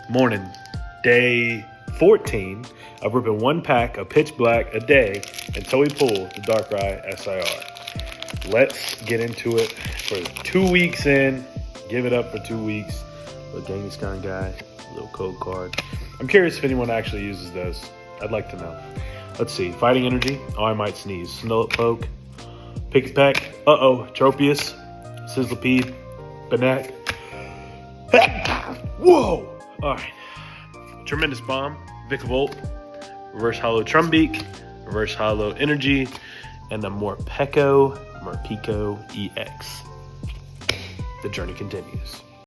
morning, day 14 of ripping 1 pack of Pitch Black a day until we pull the Darkrai SIR. Let's get into it for 2 weeks in. Give it up for 2 weeks. Little Genghis guy, little code card. I'm curious if anyone actually uses those. I'd like to know. Let's see. Fighting Energy. Oh, I might sneeze. Snowpoke. Pick-a-Peck. Uh-oh. Tropius. Sizzlipede. Banach. Whoa! Alright. Tremendous Bomb. Vikavolt. Reverse Hollow Trumbeak. Reverse Hollow Energy. And the Morpeko EX. The journey continues.